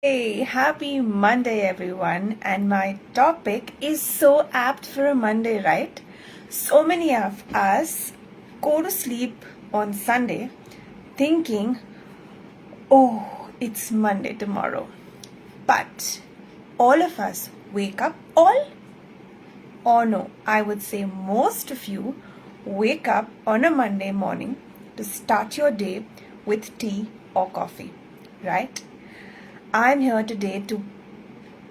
Hey, happy Monday, everyone. And my topic is so apt for a Monday, right? So many of us go to sleep on Sunday thinking, oh, it's Monday tomorrow. But all of us wake up, or no, I would say most of you wake up on a Monday morning to start your day with tea or coffee, right? I'm here today to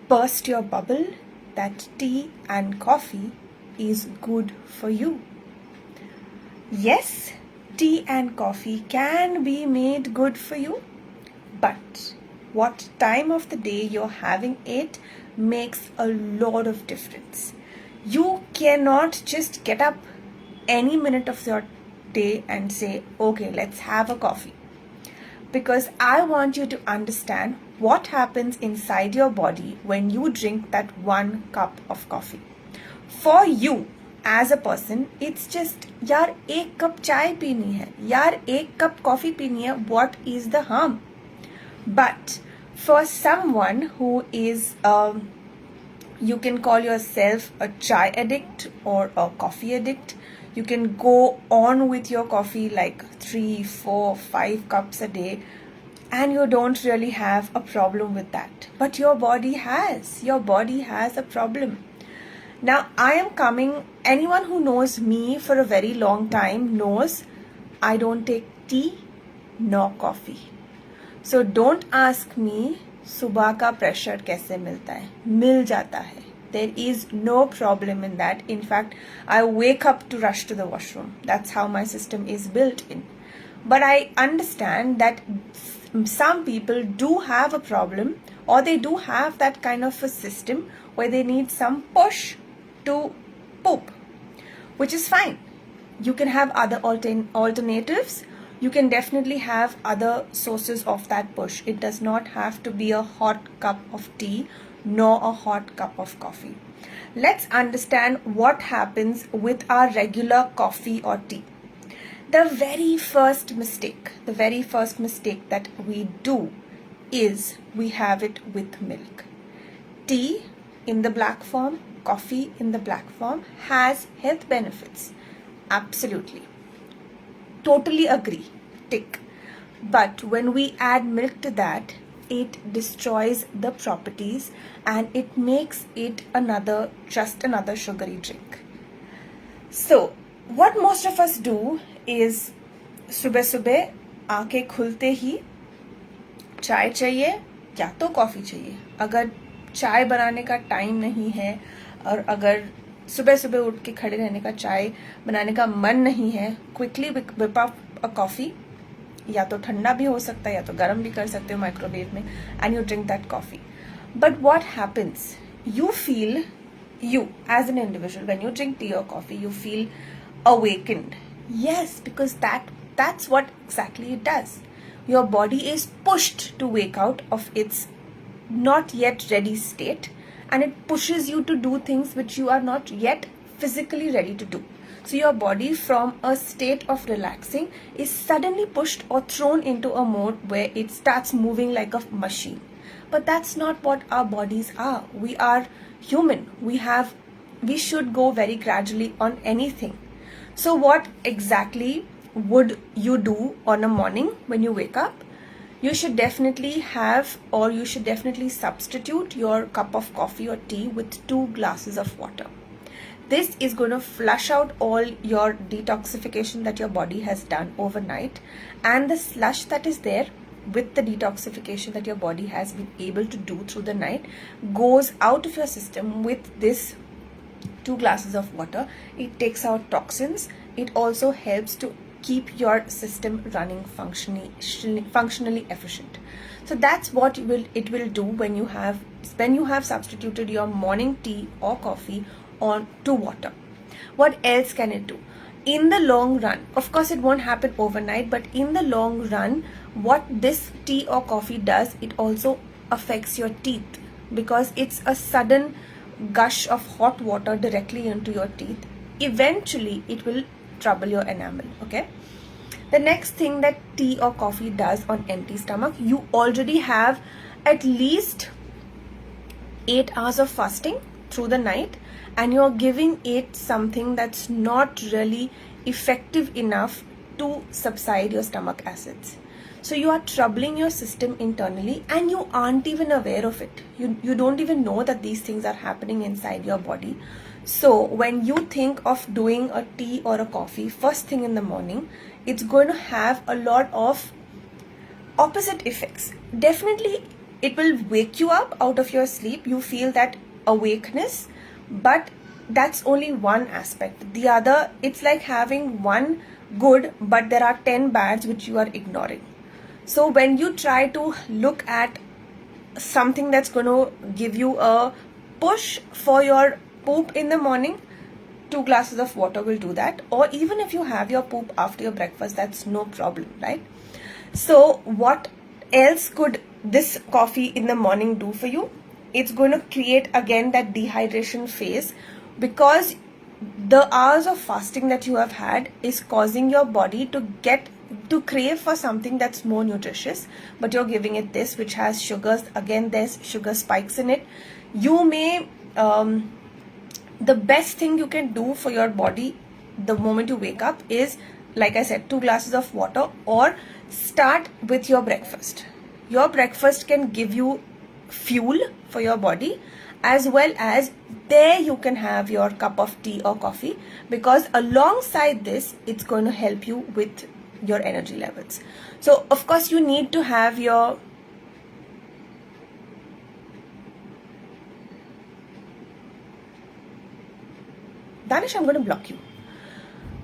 burst your bubble that tea and coffee is good for you. Yes, tea and coffee can be made good for you, but what time of the day you're having it makes a lot of difference. You cannot just get up any minute of your day and say, okay, let's have a coffee. Because I want you to understand what happens inside your body when you drink that 1 cup of coffee. For you as a person, it's just, यार 1 cup चाय पीनी है, यार 1 cup coffee पीनी है, what is the harm? But for someone who is, you can call yourself a chai addict or a coffee addict. You can go on with your coffee like 3, 4, 5 cups a day, and you don't really have a problem with that. But your body has a problem. Now, anyone who knows me for a very long time knows I don't take tea nor coffee. So don't ask me सुबह का pressure कैसे मिलता है. मिल जाता है. There is no problem in that. In fact, I wake up to rush to the washroom. That's how my system is built in. But I understand that some people do have a problem, or they do have that kind of a system where they need some push to poop, which is fine. You can have other alternatives. You can definitely have other sources of that push. It does not have to be a hot cup of tea nor a hot cup of coffee. Let's understand what happens with our regular coffee or tea. The very first mistake that we do is we have it with milk. Tea in the black form, coffee in the black form has health benefits. Absolutely. Totally agree. Tick. But when we add milk to that, it destroys the properties and it makes it just another sugary drink. So, what most of us do is सुबह आंखें खुलते ही चाय चाहिए या तो coffee चाहिए. अगर चाय बनाने का टाइम नहीं है और अगर सुबह उठ के खड़े रहने का चाय बनाने का मन नहीं है, quickly whip up a coffee. या तो ठंडा भी हो सकता है या तो गर्म भी कर सकते हो माइक्रोवेव में, and you drink that coffee. But what happens? You as an individual, when you drink tea or coffee, you feel awakened. Yes, because that's what exactly it does. Your body is pushed to wake out of its not yet ready state, and it pushes you to do things which you are not yet physically ready to do. So your body from a state of relaxing is suddenly pushed or thrown into a mode where it starts moving like a machine. But that's not what our bodies are. We are human. We should go very gradually on anything. So what exactly would you do on a morning when you wake up? You should definitely substitute your cup of coffee or tea with 2 glasses of water. This is going to flush out all your detoxification that your body has done overnight, and the slush that is there with the detoxification that your body has been able to do through the night goes out of your system with this 2 glasses of water. It takes out toxins. It also helps to keep your system running functionally efficient. So that's what it will do when you have substituted your morning tea or coffee to water. What else can it do? In the long run, of course it won't happen overnight, but in the long run, what this tea or coffee does, it also affects your teeth, because it's a sudden gush of hot water directly into your teeth. Eventually, it will trouble your enamel, okay? The next thing that tea or coffee does on empty stomach, you already have at least 8 hours of fasting through the night, and you're giving it something that's not really effective enough to subside your stomach acids. So you are troubling your system internally and you aren't even aware of it. You don't even know that these things are happening inside your body. So when you think of doing a tea or a coffee first thing in the morning, it's going to have a lot of opposite effects. Definitely, it will wake you up out of your sleep. You feel that awakeness, but that's only one aspect. The other, it's like having one good, but there are 10 bads which you are ignoring. So when you try to look at something that's going to give you a push for your poop in the morning, 2 glasses of water will do that. Or even if you have your poop after your breakfast, that's no problem, right? So what else could this coffee in the morning do for you? It's going to create again that dehydration phase, because the hours of fasting that you have had is causing your body to crave for something that's more nutritious, but you're giving it this which has sugars. Again, there's sugar spikes in it. You may the best thing you can do for your body the moment you wake up is, like I said, 2 glasses of water, or start with your breakfast. Your breakfast can give you fuel for your body, as well as there you can have your cup of tea or coffee, because alongside this it's going to help you with your energy levels. So of course you need to have your Danish, I'm going to block you.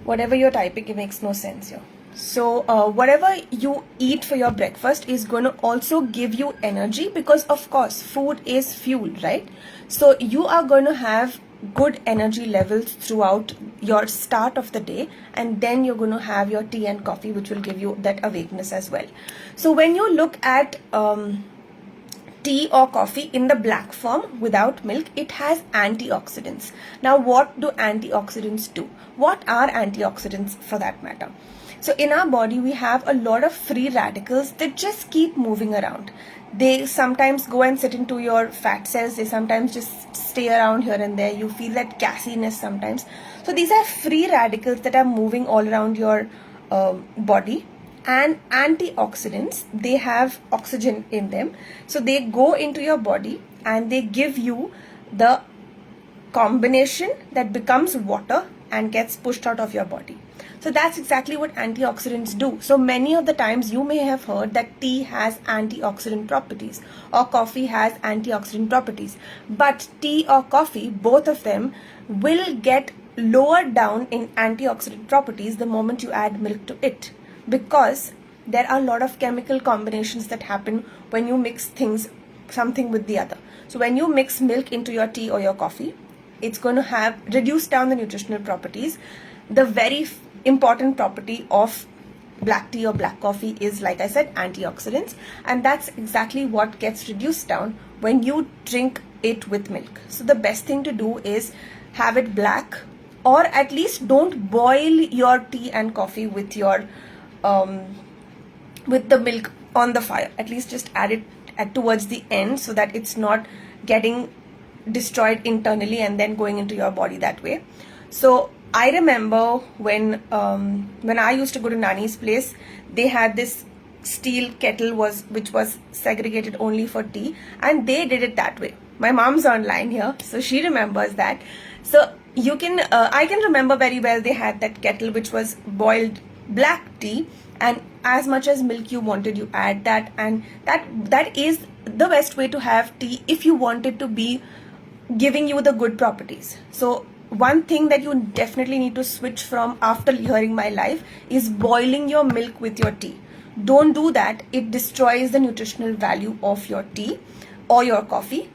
Whatever you're typing, it makes no sense here. So whatever you eat for your breakfast is going to also give you energy, because of course food is fuel, right? So you are going to have good energy levels throughout your start of the day, and then you're going to have your tea and coffee, which will give you that awakeness as well. So when you look at tea or coffee in the black form without milk, it has antioxidants. Now what do antioxidants do? What are antioxidants for that matter? So in our body we have a lot of free radicals that just keep moving around. They sometimes go and sit into your fat cells. They sometimes just stay around here and there. You feel that gassiness sometimes. So these are free radicals that are moving all around your body. And antioxidants, they have oxygen in them. So they go into your body and they give you the combination that becomes water and gets pushed out of your body. So that's exactly what antioxidants do. So many of the times you may have heard that tea has antioxidant properties or coffee has antioxidant properties. But tea or coffee, both of them will get lowered down in antioxidant properties the moment you add milk to it, because there are a lot of chemical combinations that happen when you mix something with the other. So when you mix milk into your tea or your coffee, it's going to have reduced down the nutritional properties. The very important property of black tea or black coffee is, like I said, antioxidants, and that's exactly what gets reduced down when you drink it with milk. So the best thing to do is have it black, or at least don't boil your tea and coffee with your with the milk on the fire. At least just add it towards the end, so that it's not getting destroyed internally and then going into your body that way. So I remember when I used to go to Nani's place, they had this steel kettle which was segregated only for tea, and they did it that way. My mom's online here, so she remembers that. So you can I can remember very well they had that kettle which was boiled black tea, and as much as milk you wanted, you add that, and that is the best way to have tea if you want it to be giving you the good properties. So one thing that you definitely need to switch from after hearing my life is boiling your milk with your tea. Don't do that. It destroys the nutritional value of your tea or your coffee.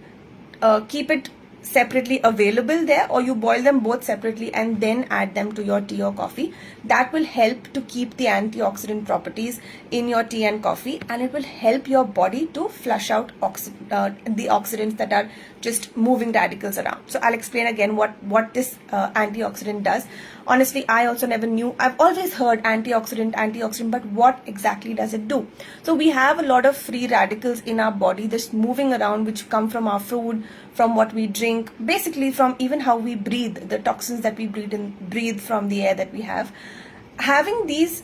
Keep it separately available there, or you boil them both separately and then add them to your tea or coffee. That will help to keep the antioxidant properties in your tea and coffee, and it will help your body to flush out the oxidants that are just moving radicals around. So I'll explain again what this antioxidant does. Honestly, I also never knew. I've always heard antioxidant, but what exactly does it do? So we have a lot of free radicals in our body just moving around, which come from our food, from what we drink, basically from even how we breathe, the toxins that we breathe from the air that we have. Having these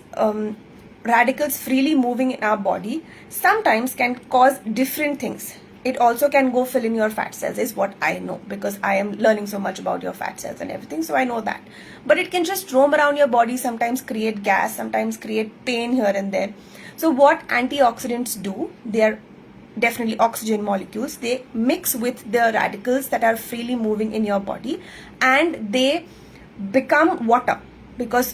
radicals freely moving in our body sometimes can cause different things. It also can go fill in your fat cells, is what I know, because I am learning so much about your fat cells and everything, so I know that. But it can just roam around your body, sometimes create gas, sometimes create pain here and there. So what antioxidants do, they are definitely oxygen molecules. They mix with the radicals that are freely moving in your body, and they become water, because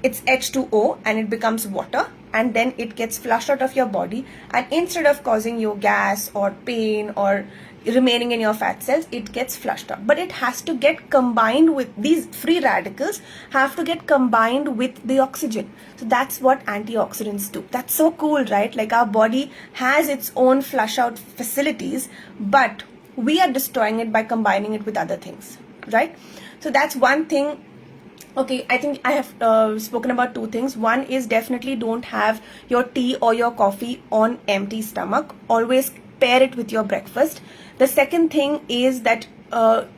it's H2O and it becomes water, and then it gets flushed out of your body, and instead of causing you gas or pain or remaining in your fat cells, it gets flushed out. But it has to get combined with these free radicals, have to get combined with the oxygen. So that's what antioxidants do. That's so cool, right? Like our body has its own flush out facilities, but we are destroying it by combining it with other things, right? So that's one thing. Okay, I think I have spoken about two things. One is definitely don't have your tea or your coffee on empty stomach. Always pair it with your breakfast. The second thing is that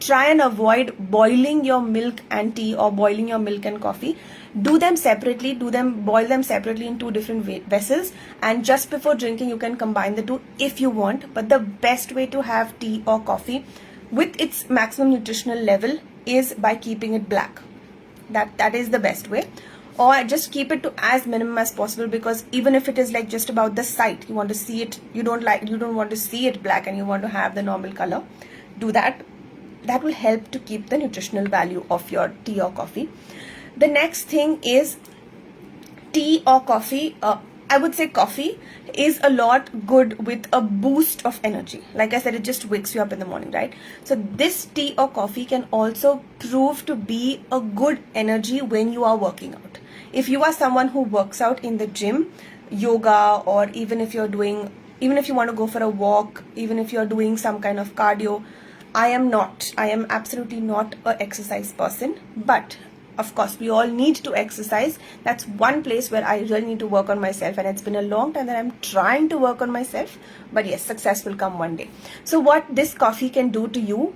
try and avoid boiling your milk and tea or boiling your milk and coffee. Do them separately. Boil them separately in two different vessels. And just before drinking, you can combine the two if you want. But the best way to have tea or coffee with its maximum nutritional level is by keeping it black. That is the best way. Or just keep it to as minimum as possible, because even if it is like just about the sight, you want to see it, you don't want to see it black and you want to have the normal color, do that. That will help to keep the nutritional value of your tea or coffee. The next thing is tea or coffee. I would say coffee is a lot good with a boost of energy. Like I said, it just wakes you up in the morning, right? So this tea or coffee can also prove to be a good energy when you are working out. If you are someone who works out in the gym, yoga, or even if you want to go for a walk, even if you're doing some kind of cardio, I am absolutely not an exercise person, but of course, we all need to exercise. That's one place where I really need to work on myself, and it's been a long time that I'm trying to work on myself. But yes, success will come one day. So what this coffee can do to you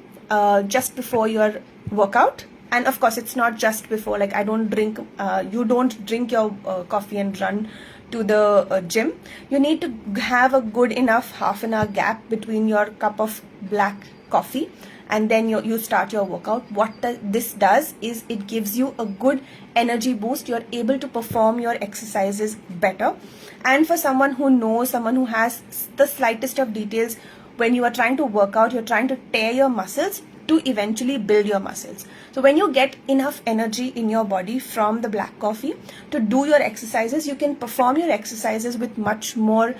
just before your workout, and of course, it's not just before. Like you don't drink your coffee and run to the gym. You need to have a good enough half an hour gap between your cup of black coffee and then you start your workout. What this does is it gives you a good energy boost. You're able to perform your exercises better. And for someone who has the slightest of details, when you are trying to work out, you're trying to tear your muscles to eventually build your muscles. So when you get enough energy in your body from the black coffee to do your exercises, you can perform your exercises with much more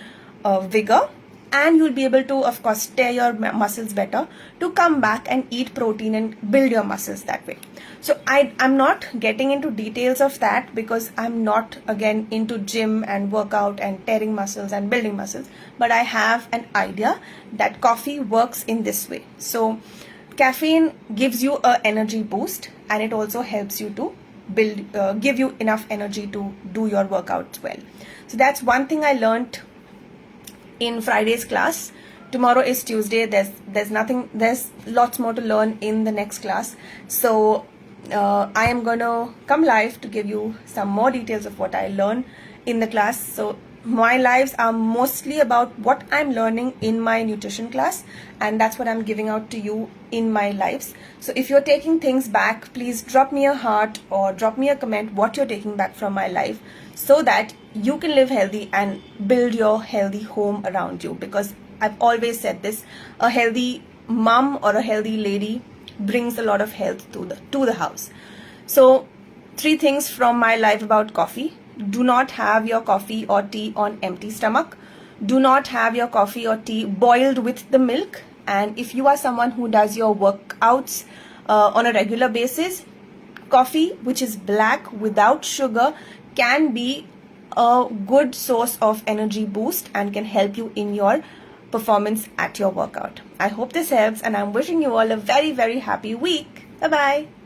vigor, and you'll be able to, of course, tear your muscles better to come back and eat protein and build your muscles that way. So I'm not getting into details of that because I'm not, again, into gym and workout and tearing muscles and building muscles, but I have an idea that coffee works in this way. So caffeine gives you an energy boost, and it also helps you to give you enough energy to do your workouts well. So that's one thing I learned in Friday's class. Tomorrow is Tuesday. There's lots more to learn in the next class. So I am going to come live to give you some more details of what I learn in the class. So my lives are mostly about what I'm learning in my nutrition class, and that's what I'm giving out to you in my lives. So if you're taking things back, please drop me a heart or drop me a comment what you're taking back from my life, so that you can live healthy and build your healthy home around you. Because I've always said this, a healthy mom or a healthy lady brings a lot of health to the house. So 3 things from my life about coffee. Do not have your coffee or tea on empty stomach. Do not have your coffee or tea boiled with the milk. And if you are someone who does your workouts on a regular basis, coffee, which is black without sugar, can be a good source of energy boost and can help you in your performance at your workout. I hope this helps, and I'm wishing you all a very, very happy week. Bye-bye.